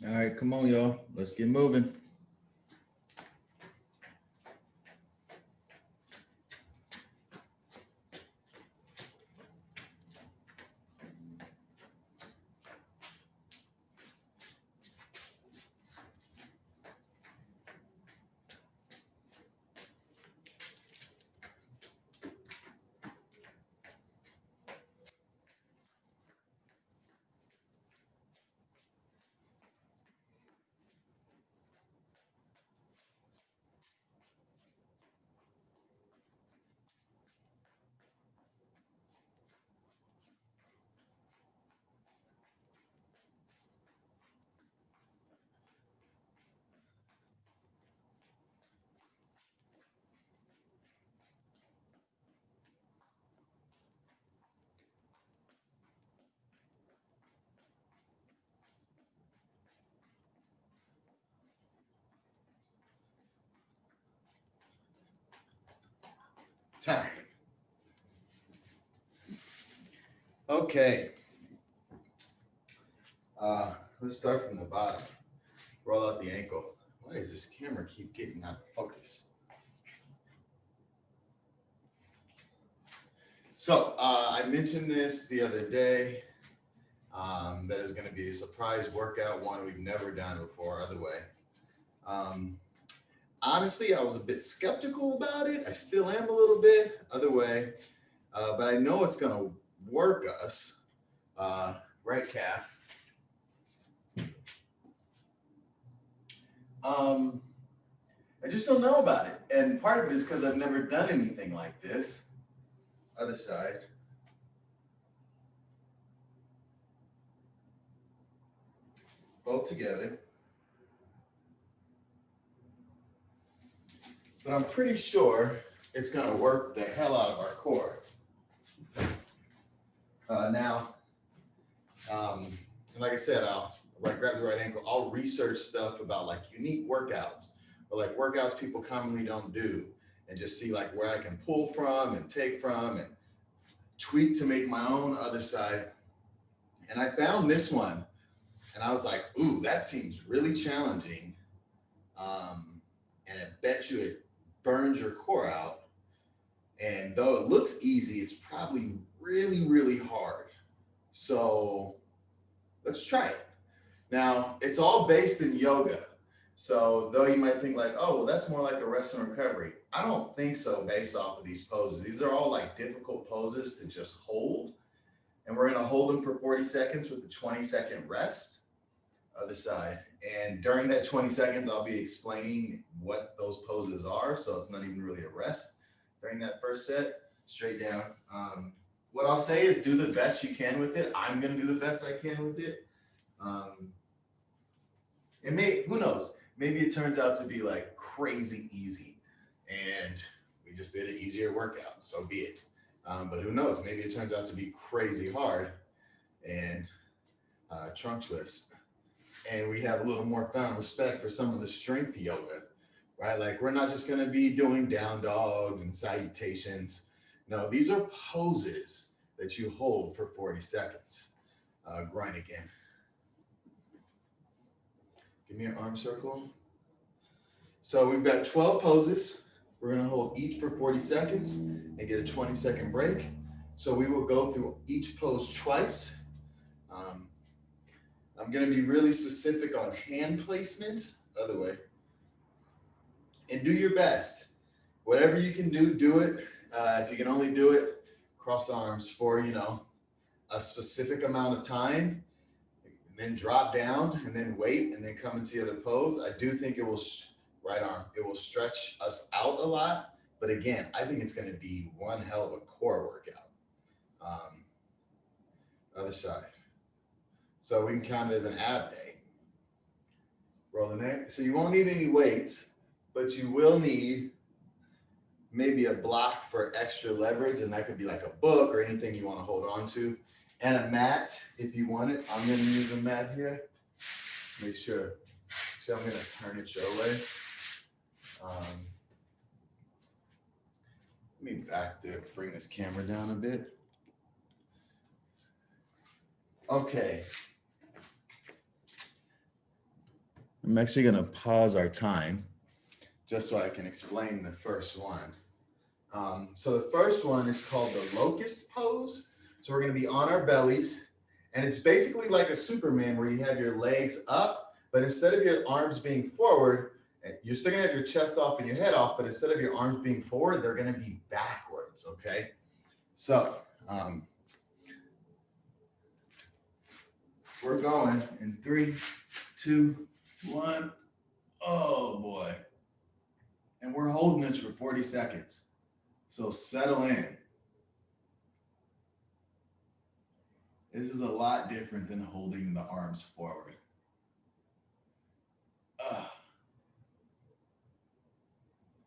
All right, come on, y'all. Let's get moving. Time. Okay. Let's start from the bottom. Roll out the ankle. Why does this camera keep getting out of focus? So I mentioned this the other day. That is going to be a surprise workout, one we've never done before, other way. Honestly, I was a bit skeptical about it. I still am a little bit, other way. But I know it's going to work us. Right calf. I just don't know about it. And part of it is because I've never done anything like this. Other side. Both together. But I'm pretty sure it's going to work the hell out of our core. Now, and like I said, I'll grab the right ankle. I'll research stuff about like unique workouts or like workouts people commonly don't do, and just see like where I can pull from and take from and tweak to make my own other side. And I found this one, and I was like, ooh, that seems really challenging. And I bet you it burns your core out. And though it looks easy, it's probably really, really hard. So let's try it. Now, it's all based in yoga. So though you might think like, oh, well, that's more like a rest and recovery. I don't think so based off of these poses. These are all like difficult poses to just hold. And we're going to hold them for 40 seconds with a 20-second rest. Other side. And during that 20 seconds, I'll be explaining what those poses are. So it's not even really a rest during that first set. Straight down. What I'll say is do the best you can with it. I'm going to do the best I can with it. It may, who knows? Maybe it turns out to be like crazy easy and we just did an easier workout. So be it. But who knows? Maybe it turns out to be crazy hard and trunk twist. And we have a little more found respect for some of the strength yoga, right? Like we're not just going to be doing down dogs and salutations. No, these are poses that you hold for 40 seconds. Grind again. Give me an arm circle. So we've got 12 poses. We're going to hold each for 40 seconds and get a 20-second break. So we will go through each pose twice. I'm going to be really specific on hand placement, other way. And do your best. Whatever you can do, do it. If you can only do it, cross arms for, a specific amount of time, and then drop down and then wait and then come into the other pose. I do think it will, right arm, it will stretch us out a lot. But again, I think it's going to be one hell of a core workout. Other side. So we can count it as an ab day. Roll the neck. So you won't need any weights, but you will need maybe a block for extra leverage, and that could be like a book or anything you want to hold on to, and a mat if you want it. I'm going to use a mat here. Make sure. So I'm going to turn it your way. Let me back there, bring this camera down a bit. Okay. I'm actually going to pause our time just so I can explain the first one. So the first one is called the Locust Pose. So we're going to be on our bellies, and it's basically like a Superman where you have your legs up, but instead of your arms being forward, you're still going to have your chest off and your head off, but instead of your arms being forward, they're going to be backwards, okay? So we're going in 3, 2, 1. Oh boy. And we're holding this for 40 seconds. So settle in. This is a lot different than holding the arms forward.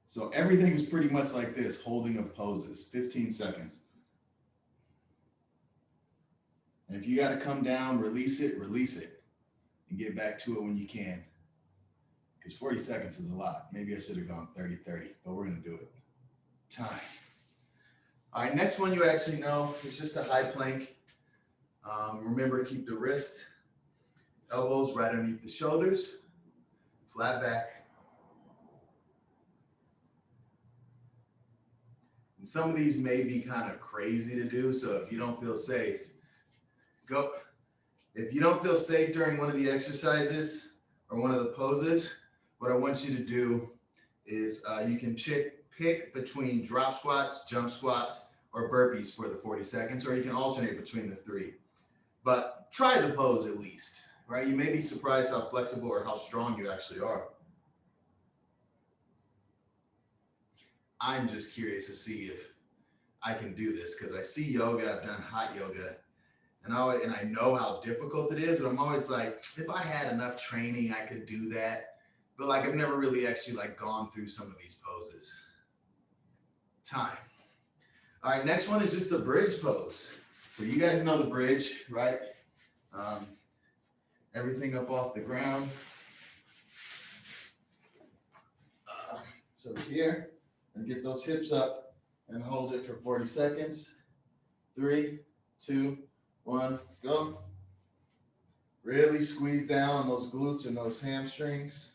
So everything is pretty much like this, holding of poses, 15 seconds. And if you got to come down, release it, and get back to it when you can. Because 40 seconds is a lot. Maybe I should have gone 30, but we're going to do it. Time. All right, next one you actually know is just a high plank. Remember, keep the wrist, elbows right underneath the shoulders, flat back. And some of these may be kind of crazy to do, so if you don't feel safe, go. If you don't feel safe during one of the exercises or one of the poses, what I want you to do is you can pick between drop squats, jump squats, or burpees for the 40 seconds, or you can alternate between the three. But try the pose at least, right? You may be surprised how flexible or how strong you actually are. I'm just curious to see if I can do this because I see yoga, I've done hot yoga, and I know how difficult it is, but I'm always like, if I had enough training, I could do that. But like, I've never really actually like gone through some of these poses. Time. All right, next one is just a bridge pose. So you guys know the bridge, right? Everything up off the ground. So here, and get those hips up and hold it for 40 seconds. 3, 2, 1, go. Really squeeze down on those glutes and those hamstrings.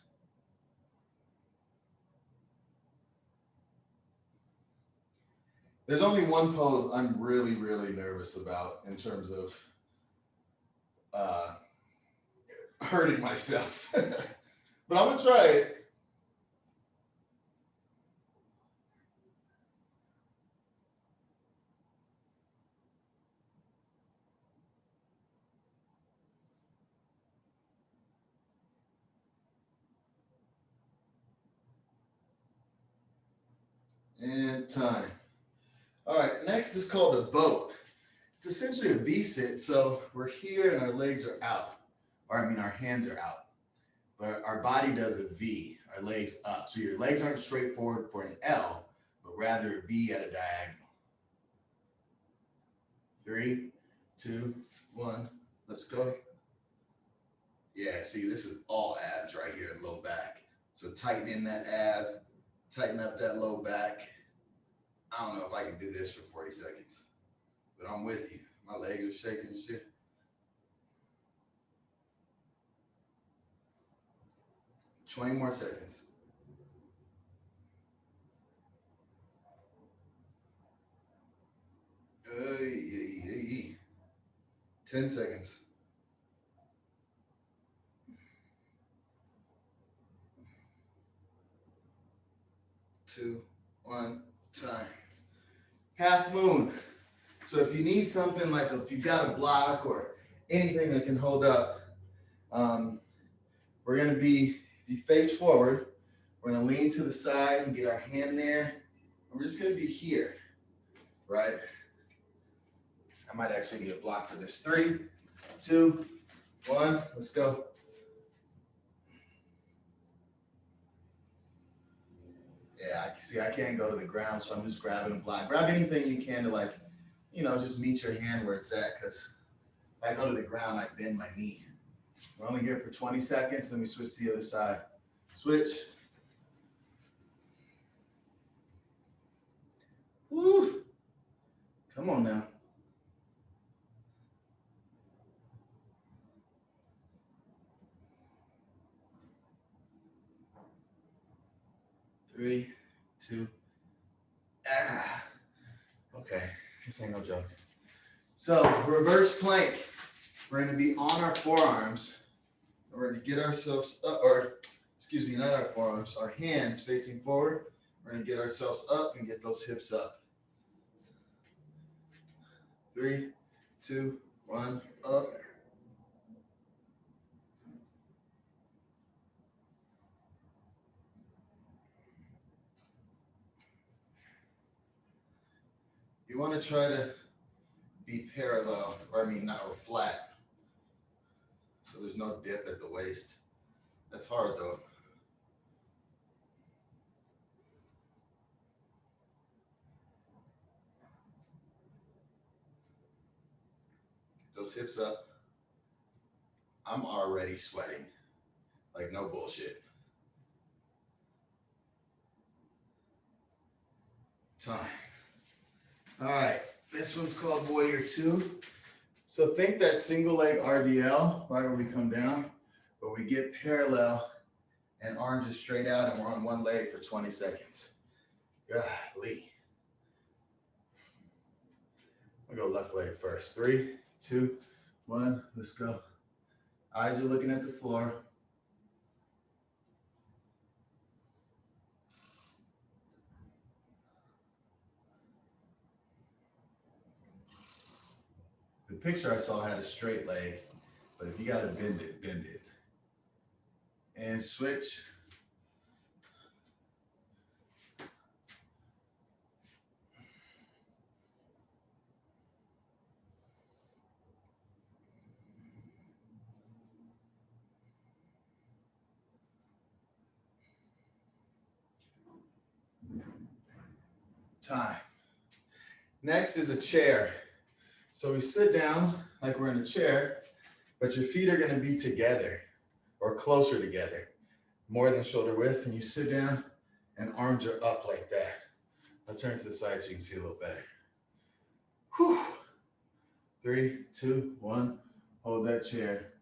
There's only one pose I'm really, really nervous about in terms of hurting myself. But I'm gonna try it. And time. All right, next is called a boat. It's essentially a V-sit, so we're here and our legs are out. Or I mean, our hands are out. But our body does a V, our legs up. So your legs aren't straight forward for an L, but rather a V at a diagonal. 3, 2, 1, let's go. Yeah, see, this is all abs right here in low back. So tighten in that ab, tighten up that low back. I don't know if I can do this for 40 seconds, but I'm with you. My legs are shaking and shit. Twenty more seconds. Hey. 10 seconds. 2, 1, time. Half moon. So if you need something like if you've got a block or anything that can hold up, we're going to be, if you face forward, we're going to lean to the side and get our hand there. And we're just going to be here, right? I might actually need a block for this. 3, 2, 1, let's go. Yeah, I can't go to the ground, so I'm just grabbing a block. Grab anything you can to like, just meet your hand where it's at, because if I go to the ground, I bend my knee. We're only here for 20 seconds, then we switch to the other side. Switch. Woo! Come on now. 3, 2. Ah. Okay, this ain't no joke. So reverse plank. We're going to be on our forearms. We're going to get ourselves up, or excuse me, not our forearms, our hands facing forward. We're going to get ourselves up and get those hips up. 3, 2, 1, up. You want to try to be parallel, or I mean, not flat. So there's no dip at the waist. That's hard though. Get those hips up. I'm already sweating. Like no bullshit. Time. All right, this one's called Warrior 2. So think that single leg RDL, right where we come down, but we get parallel and arms are straight out and we're on one leg for 20 seconds. Golly. I'll go left leg first. 3, 2, 1, let's go. Eyes are looking at the floor. The picture I saw had a straight leg, but if you got to bend it, bend it. And switch. Time. Next is a chair. So we sit down like we're in a chair, but your feet are going to be together or closer together, more than shoulder width, and you sit down and arms are up like that. I'll turn to the side so you can see a little better. Whew. 3, 2, 1, hold that chair.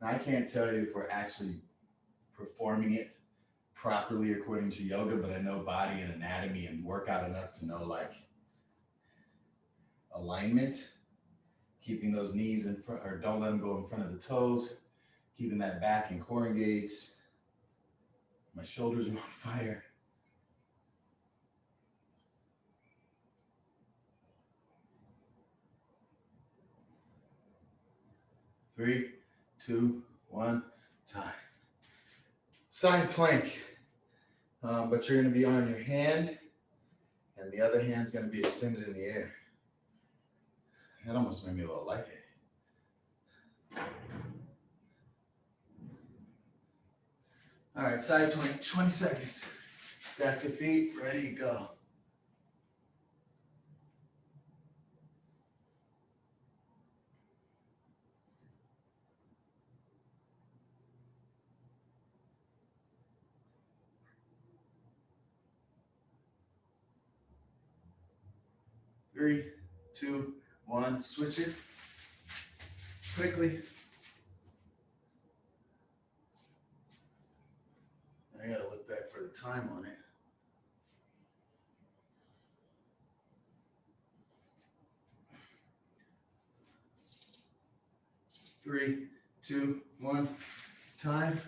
Now I can't tell you if we're actually performing it properly according to yoga, but I know body and anatomy and workout enough to know like alignment, keeping those knees in front, or don't let them go in front of the toes, keeping that back and core engaged. My shoulders are on fire. Three, 2, 1, time. Side plank, but you're going to be on your hand, and the other hand's going to be extended in the air. That almost made me a little lightheaded. All right, side plank, 20 seconds. Stack the feet, ready, go. Three, 2, 1, switch it quickly. I gotta look back for the time on it. Three, 2, 1, time.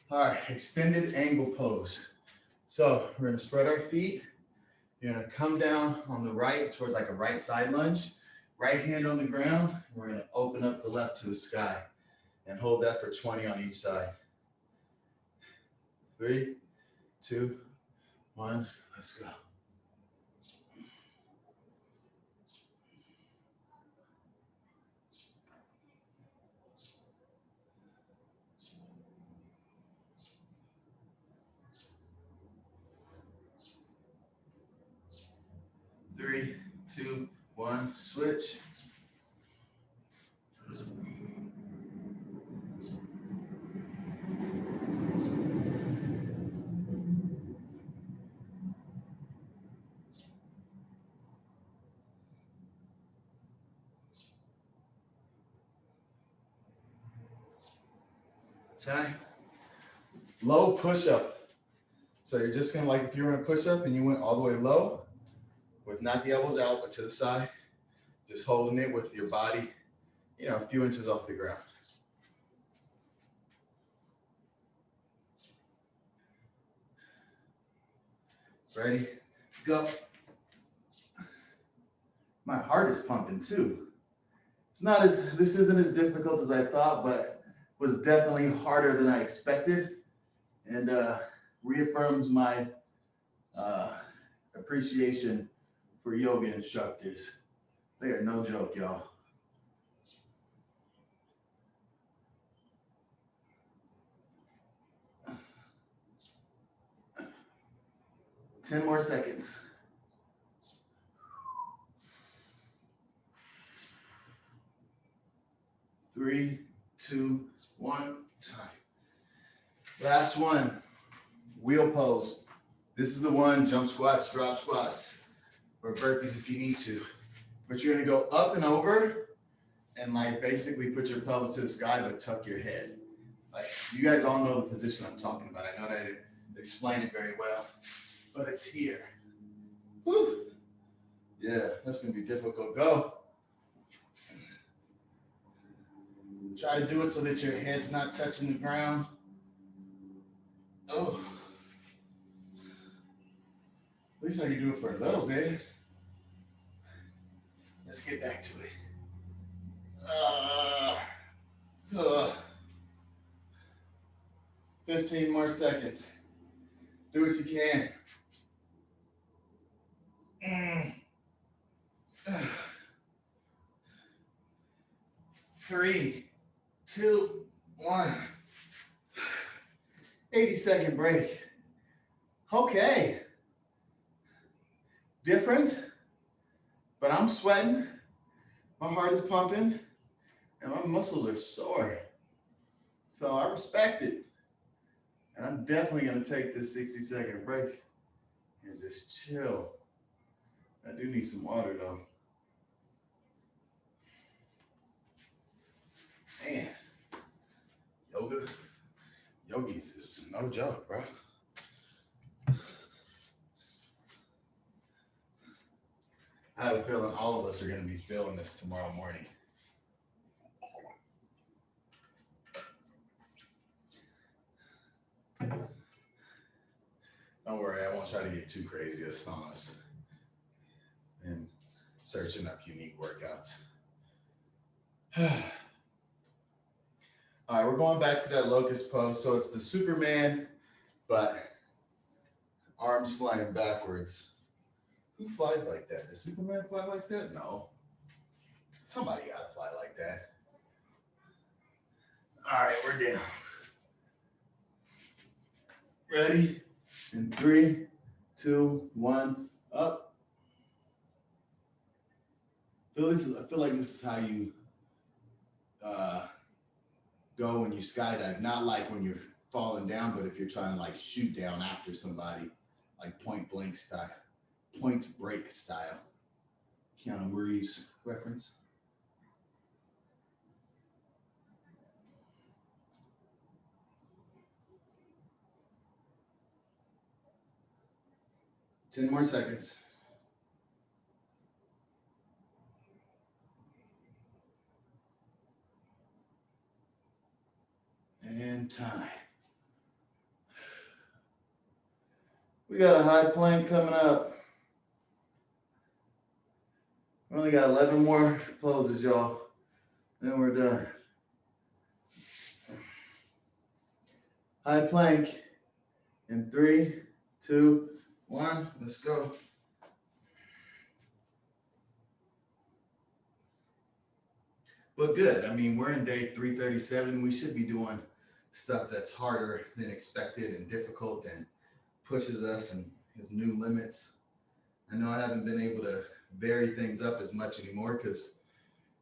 All right, extended angle pose. So we're gonna spread our feet. You're gonna come down on the right towards like a right side lunge. Right hand on the ground. We're gonna open up the left to the sky and hold that for 20 on each side. 3, 2, 1, let's go. Three, 2, 1, switch. Time. Low push-up. So you're just gonna, like if you were in a push-up and you went all the way low, with not the elbows out, but to the side, just holding it with your body, you know, a few inches off the ground. Ready? Go. My heart is pumping too. This isn't as difficult as I thought, but was definitely harder than I expected, and reaffirms my appreciation for yoga instructors. They are no joke, y'all. Ten more seconds. Three, two, one, time. Last one, wheel pose. This is the one, jump squats, drop squats, or burpees if you need to. But you're gonna go up and over and like basically put your pelvis to the sky, but tuck your head. Like you guys all know the position I'm talking about. I know that I didn't explain it very well, but it's here. Woo. Yeah, that's gonna be difficult. Go. Try to do it so that your head's not touching the ground. Oh. At least I can do it for a little bit. Let's get back to it. 15 more seconds. Do what you can. 3, 2, 1. 80-second break. Okay. Different, but I'm sweating. My heart is pumping, and my muscles are sore. So I respect it. And I'm definitely going to take this 60-second break and just chill. I do need some water though. Man, yogis is no joke, bro. I have a feeling all of us are going to be feeling this tomorrow morning. Don't worry, I won't try to get too crazy as Thomas and searching up unique workouts. All right, we're going back to that locust pose. So it's the Superman, but arms flying backwards. Who flies like that? Does Superman fly like that? No. Somebody gotta fly like that. All right, we're down. Ready? In 3, 2, 1, up. I feel like this is how you go when you skydive. Not like when you're falling down, but if you're trying to like shoot down after somebody, like point break style. Keanu Reeves reference. Ten more seconds. And time. We got a high plank coming up. We only got 11 more poses, y'all. Then we're done. High plank in 3, 2, 1. Let's go. But good. I mean, we're in day 337. We should be doing stuff that's harder than expected and difficult and pushes us and his new limits. I know I haven't been able to vary things up as much anymore because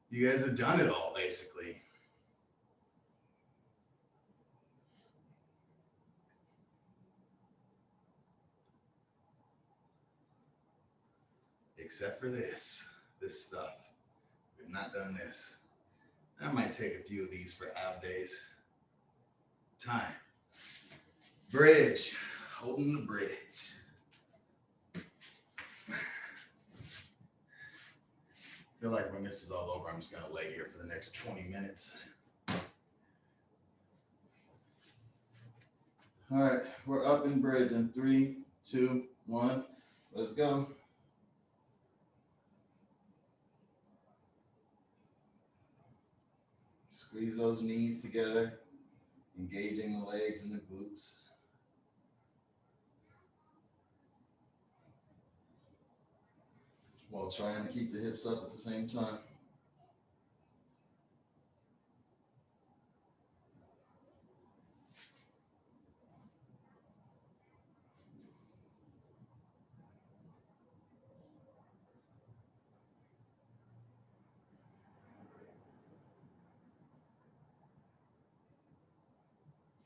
you guys have done it all basically. Except for this stuff. We've not done this. I might take a few of these for ab days. Time. Bridge. Holding the bridge. I feel like when this is all over, I'm just going to lay here for the next 20 minutes. All right, we're up in bridge in 3, 2, 1. Let's go. Squeeze those knees together, engaging the legs and the glutes. While trying to keep the hips up at the same time.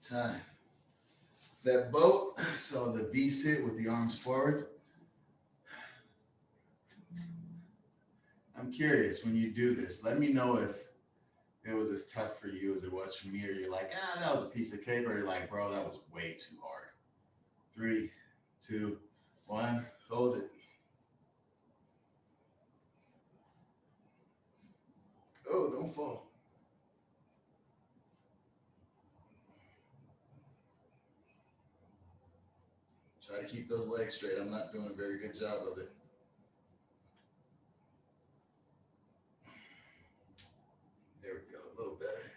Time. That boat, so the V sit with the arms forward. I'm curious, when you do this, let me know if it was as tough for you as it was for me, or you're like, that was a piece of cake, or you're like, bro, that was way too hard. 3, 2, 1, hold it. Oh, don't fall. Try to keep those legs straight. I'm not doing a very good job of it. There we go, a little better.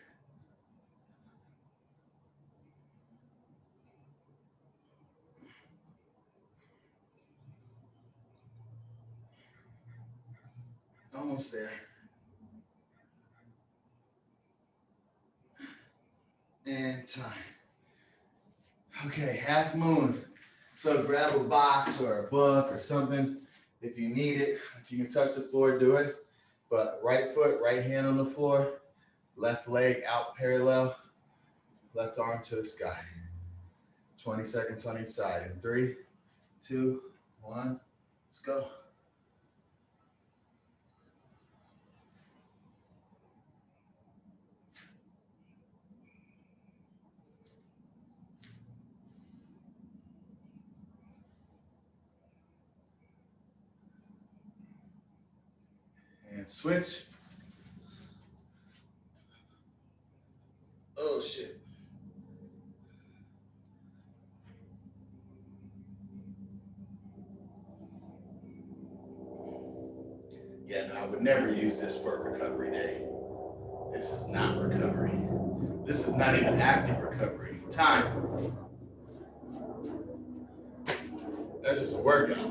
Almost there. And time. Okay, half moon. So grab a box or a book or something if you need it. If you can touch the floor, do it. But right foot, right hand on the floor, left leg out parallel, left arm to the sky. 20 seconds on each side. In 3, 2, 1, let's go. And switch. Oh, shit. Yeah, no, I would never use this for a recovery day. This is not recovery. This is not even active recovery. Time. That's just a workout.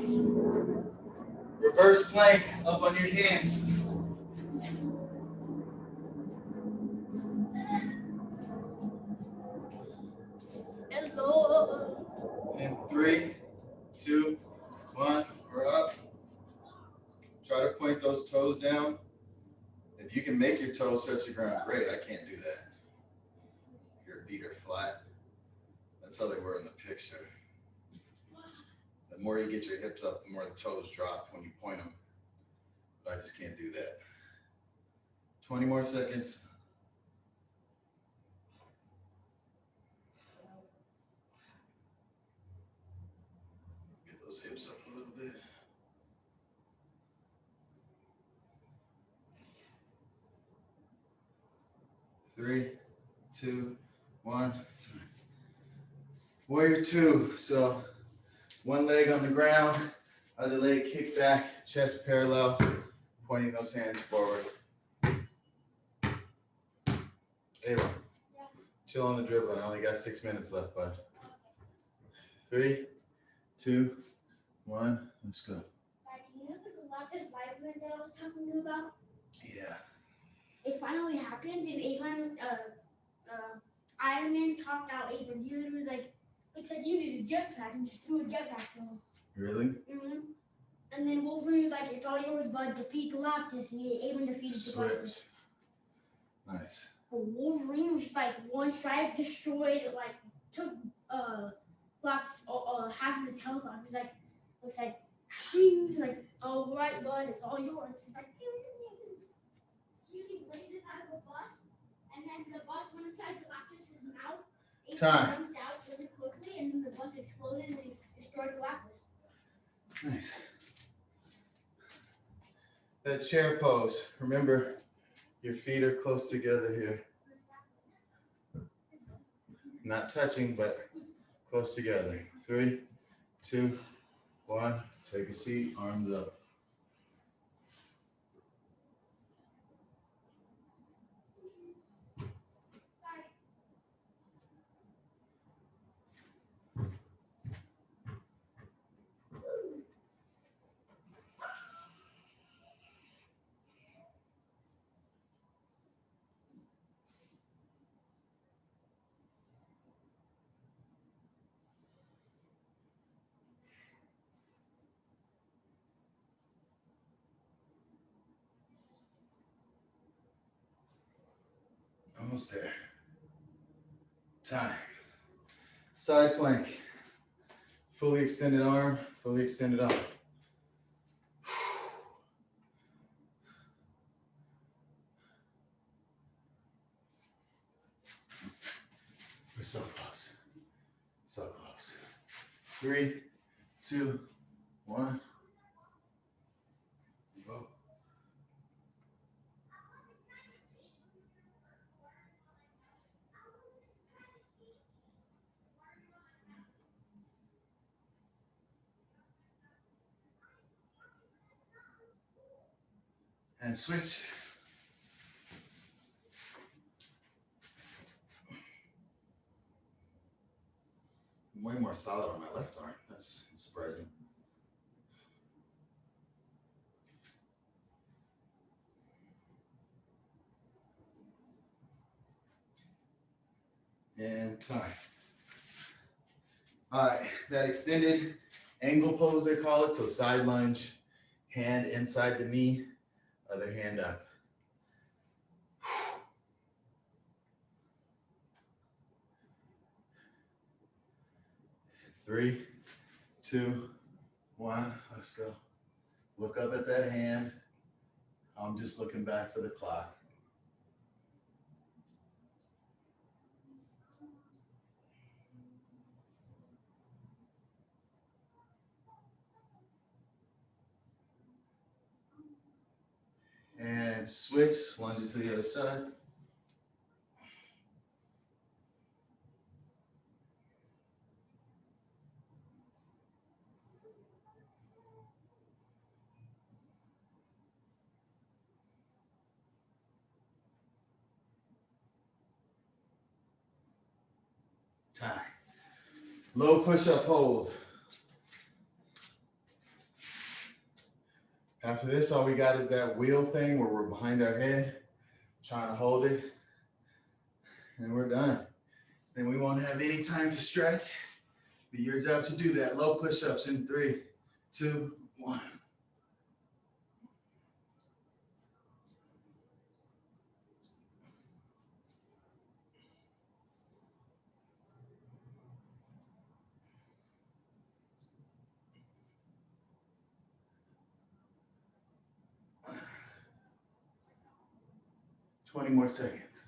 Reverse plank, up on your hands. Hello. And 3, 2, 1, we're up. Try to point those toes down. If you can make your toes touch the ground, great. I can't do that. Your feet are flat. That's how they were in the picture. The more you get your hips up, the more the toes drop when you point them. But I just can't do that. 20 more seconds. Get those hips up a little bit. Three, 2, 1. Warrior 2. So one leg on the ground, other leg kick back, chest parallel, pointing those hands forward. Ayla, chill on the dribbling. I only got 6 minutes left, bud. 3, 2, 1. Let's go. You know the Locust Pose that I was talking to you about? Yeah. It finally happened, and Avon, Iron Man talked out Avon. He was like, looks like you need a jetpack, and just threw a jetpack to him. Really? Mm-hmm. And then Wolverine was like, it's all yours, bud. Defeat Galactus. And Avon defeated the Galactus. Nice. But Wolverine was just like one strike, destroyed, like took Galactus half of his health off. He's like, looks like, shing, like, oh right, bud, it's all yours. He's like, he bladed out of a bus, and then the bus went inside Galactus' mouth. Time. Jumped out really quickly, and then the bus exploded and destroyed Locust. Nice. That chair pose. Remember, your feet are close together here. Not touching, but close together. 3, 2, 1. Take a seat, arms up. Almost there. Time. Side plank. Fully extended arm, fully extended arm. We're so close. So close. 3, 2, 1. Go. And switch. Way more solid on my left arm. That's surprising. And time. All right, that extended angle pose, they call it. So side lunge, hand inside the knee, other hand up. 3, 2, 1. Let's go. Look up at that hand. I'm just looking back for the clock. And switch, lunge it to the other side. Time. Low push-up hold. After this, all we got is that wheel thing where we're behind our head, trying to hold it, and we're done. Then we won't have any time to stretch. Be your job to do that. Low push-ups in 3, 2, 1. Twenty more seconds.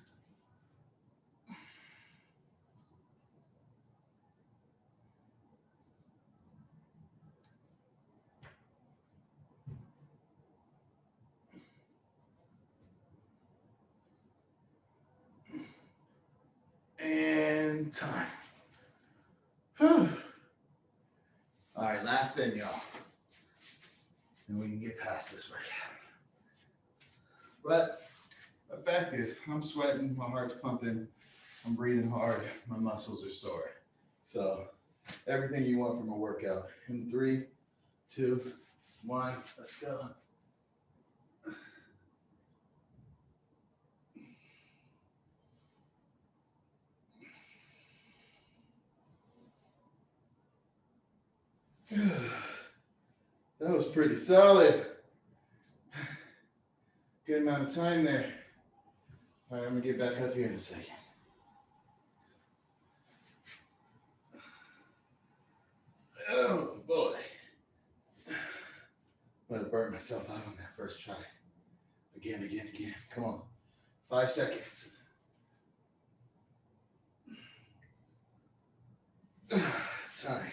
And time. Whew. All right, last thing, y'all. And we can get past this workout. But effective. I'm sweating, my heart's pumping, I'm breathing hard, my muscles are sore. So everything you want from a workout. In 3, 2, 1, let's go. That was pretty solid. Good amount of time there. All right, I'm gonna get back up here in a second. Oh boy. I'm gonna burn myself out on that first try. Again. Come on. 5 seconds. last time.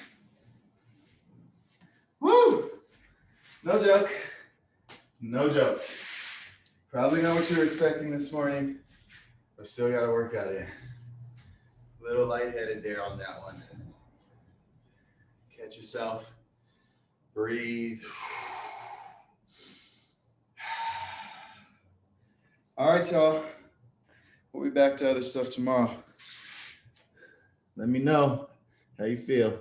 Woo! No joke. No joke. Probably not what you were expecting this morning, but still got to work at it. A little lightheaded there on that one. Catch yourself. Breathe. All right, y'all. We'll be back to other stuff tomorrow. Let me know how you feel.